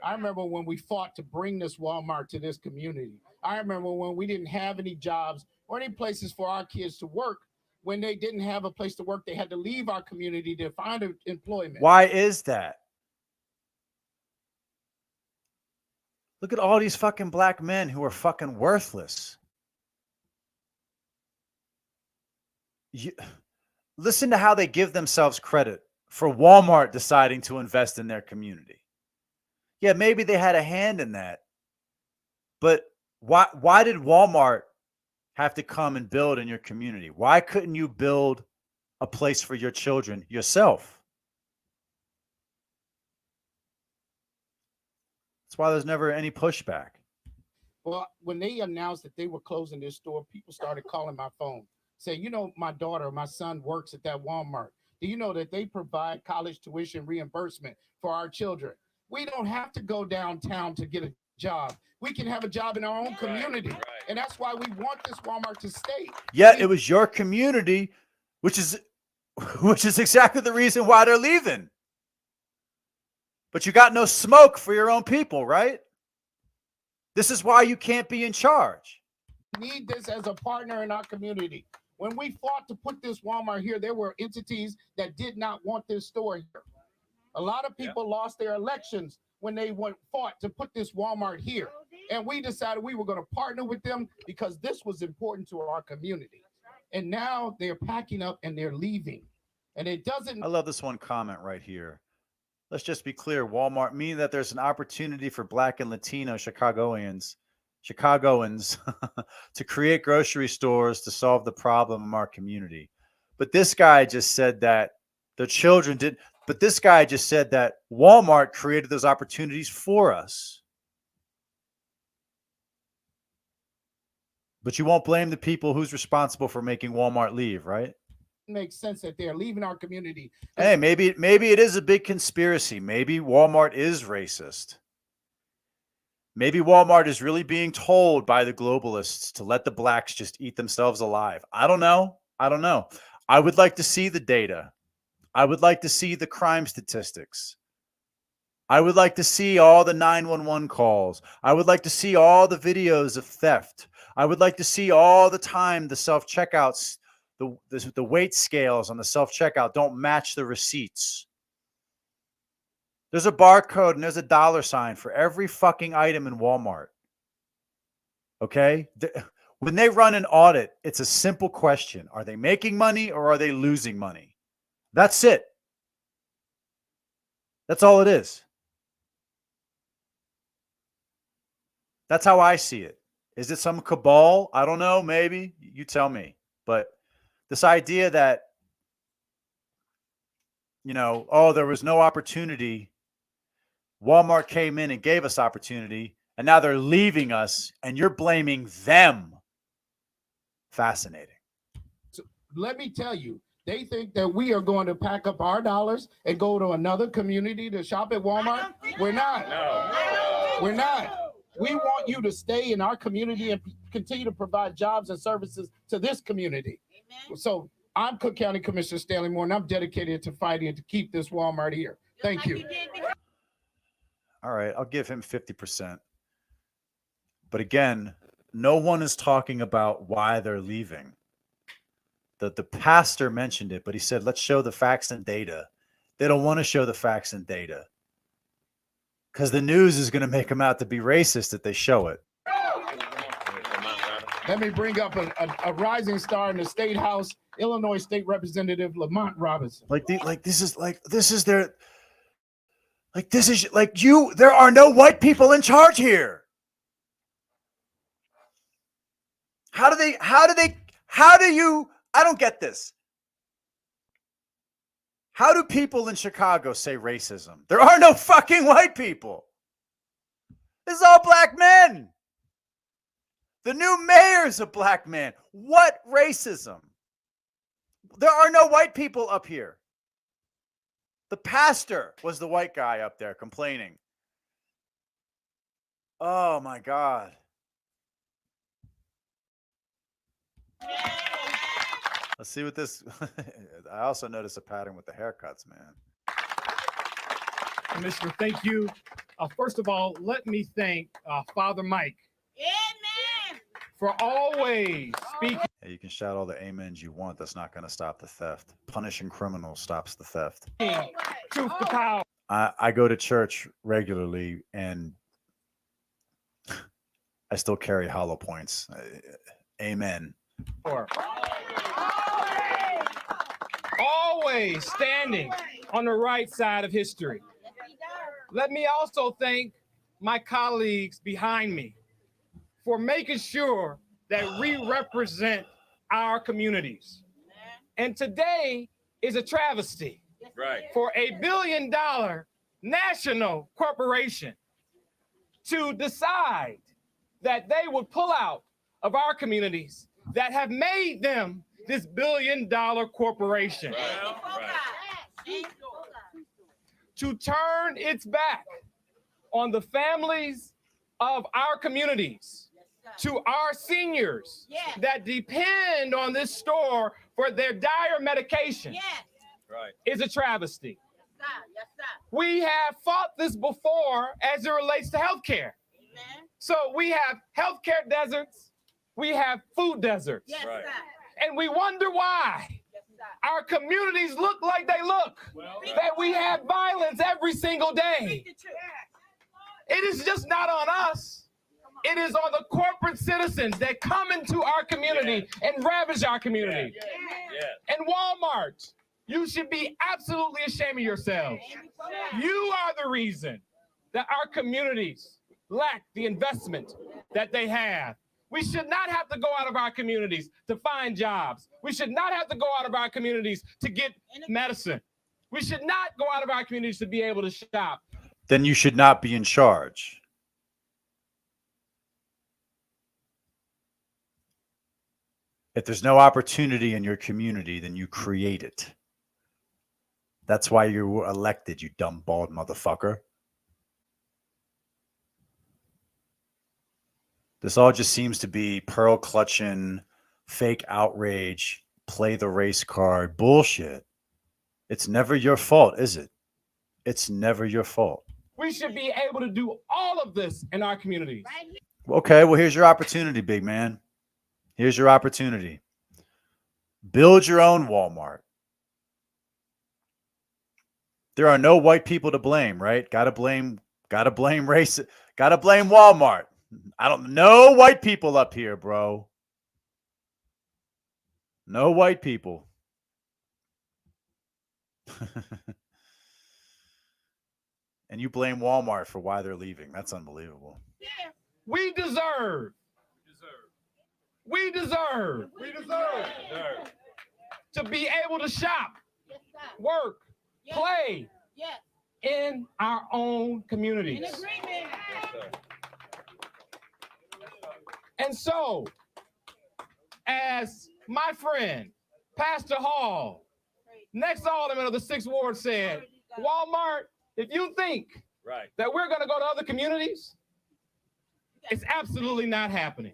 I remember when we fought to bring this Walmart to this community. I remember when we didn't have any jobs or any places for our kids to work. When they didn't have a place to work, they had to leave our community to find employment. Why is that? Look at all these fucking black men who are fucking worthless. Listen to how they give themselves credit for Walmart deciding to invest in their community. Yeah, maybe they had a hand in that. But why did Walmart have to come and build in your community? Why couldn't you build a place for your children yourself? That's why there's never any pushback. Well, when they announced that they were closing their store, people started calling my phone, saying, you know, my daughter, my son works at that Walmart. Do you know that they provide college tuition reimbursement for our children? We don't have to go downtown to get a job. We can have a job in our own community. Right. And that's why we want this Walmart to stay. Yeah, it was your community, which is exactly the reason why they're leaving. But you got no smoke for your own people, right? This is why you can't be in charge. We need this as a partner in our community. When we fought to put this Walmart here, there were entities that did not want this store here. A lot of people lost their elections when they fought to put this Walmart here. And we decided we were going to partner with them because this was important to our community. And now they're packing up and they're leaving. And it doesn't. I love this one comment right here. Let's just be clear. Walmart, meaning that there's an opportunity for Black and Latino Chicagoans to create grocery stores to solve the problem in our community. But this guy just said that the children did. But this guy just said that Walmart created those opportunities for us. But you won't blame the people who's responsible for making Walmart leave, right? Makes sense that they're leaving our community. Hey, maybe it is a big conspiracy. Maybe Walmart is racist. Maybe Walmart is really being told by the globalists to let the blacks just eat themselves alive. I don't know. I would like to see the data. I would like to see the crime statistics. I would like to see all the 911 calls. I would like to see all the videos of theft. I would like to see all the time the self-checkouts, the weight scales on the self-checkout don't match the receipts. There's a barcode and there's a dollar sign for every fucking item in Walmart. Okay? When they run an audit, it's a simple question. Are they making money or are they losing money? That's it. That's all it is. That's how I see it. Is it some cabal? I don't know. Maybe. You tell me. But this idea that, oh, there was no opportunity. Walmart came in and gave us opportunity, and now they're leaving us, and you're blaming them. Fascinating. So let me tell you, they think that we are going to pack up our dollars and go to another community to shop at Walmart. We're not. No. We're not. We want you to stay in our community and continue to provide jobs and services to this community. Amen. So I'm Cook County Commissioner Stanley Moore, and I'm dedicated to fighting to keep this Walmart here. Thank you. All right, I'll give him 50%. But again, no one is talking about why they're leaving. The pastor mentioned it, but he said, let's show the facts and data. They don't want to show the facts and data because the news is going to make them out to be racist if they show it. Let me bring up a rising star in the State House, Illinois State Representative Lamont Robinson. There are no white people in charge here. I don't get this. How do people in Chicago say racism? There are no fucking white people. This is all black men. The new mayor's a black man. What racism? There are no white people up here. The pastor was the white guy up there complaining. Oh my God. Let's see what this. I also noticed a pattern with the haircuts, man. Commissioner, thank you. First of all, let me thank Father Mike. Amen. For always speaking. Hey, you can shout all the amens you want. That's not going to stop the theft. Punishing criminals stops the theft. Truth to power. I go to church regularly, and I still carry hollow points. Amen. Always standing on the right side of history. Let me also thank my colleagues behind me for making sure that we represent our communities. And today is a travesty for $1 billion national corporation to decide that they would pull out of our communities that have made them this $1 billion corporation. To turn its back on the families of our communities, to our seniors that depend on this store for their dire medication, is a travesty. We have fought this before as it relates to healthcare. So we have healthcare deserts, we have food deserts, and we wonder why our communities look like they look, that we have violence every single day. It is just not on us. It is on the corporate citizens that come into our community and ravage our community. And Walmart, you should be absolutely ashamed of yourselves. You are the reason that our communities lack the investment that they have. We should not have to go out of our communities to find jobs. We should not have to go out of our communities to get medicine. We should not go out of our communities to be able to shop. Then you should not be in charge. If there's no opportunity in your community, then you create it. That's why you were elected, you dumb, bald motherfucker. This all just seems to be pearl clutching, fake outrage, play the race card bullshit. It's never your fault, is it? It's never your fault. We should be able to do all of this in our communities. Okay, well, here's your opportunity, big man. Here's your opportunity. Build your own Walmart. There are no white people to blame, right? Gotta blame race. Gotta blame Walmart. No white people up here, bro. No white people. And you blame Walmart for why they're leaving. That's unbelievable. We deserve to be able to shop, work, play in our own communities. And so, as my friend, Pastor Hall, next alderman of the 6th Ward said, Walmart, if you think that we're going to go to other communities, it's absolutely not happening.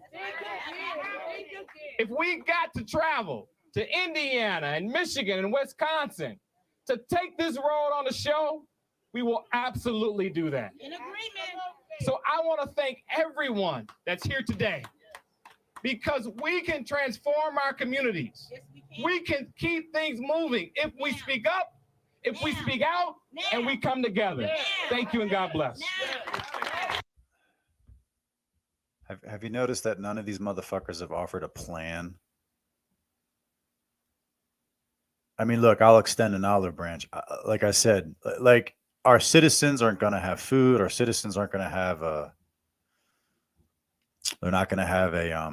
If we got to travel to Indiana and Michigan and Wisconsin to take this road on the show, we will absolutely do that. In agreement. So I want to thank everyone that's here today, because we can transform our communities. Yes, we can keep things moving if we speak up, if we speak out, and we come together. Thank you and God bless. Have you noticed that none of these motherfuckers have offered a plan? I mean, look, I'll extend an olive branch. Like I said, like our citizens aren't going to have food. Our citizens aren't going to have they're not going to have a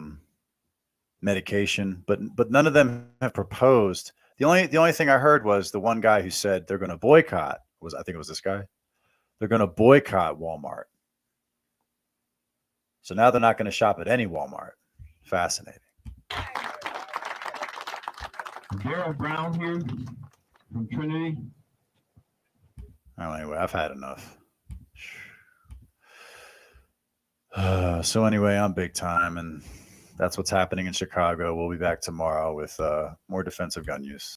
medication, but none of them have proposed. The only thing I heard was the one guy who said they're going to boycott. I think it was this guy. They're going to boycott Walmart. So now they're not going to shop at any Walmart. Fascinating. Daryl Brown here from Trinity. Well, anyway, I've had enough. So anyway, I'm big time, and that's what's happening in Chicago. We'll be back tomorrow with more defensive gun use.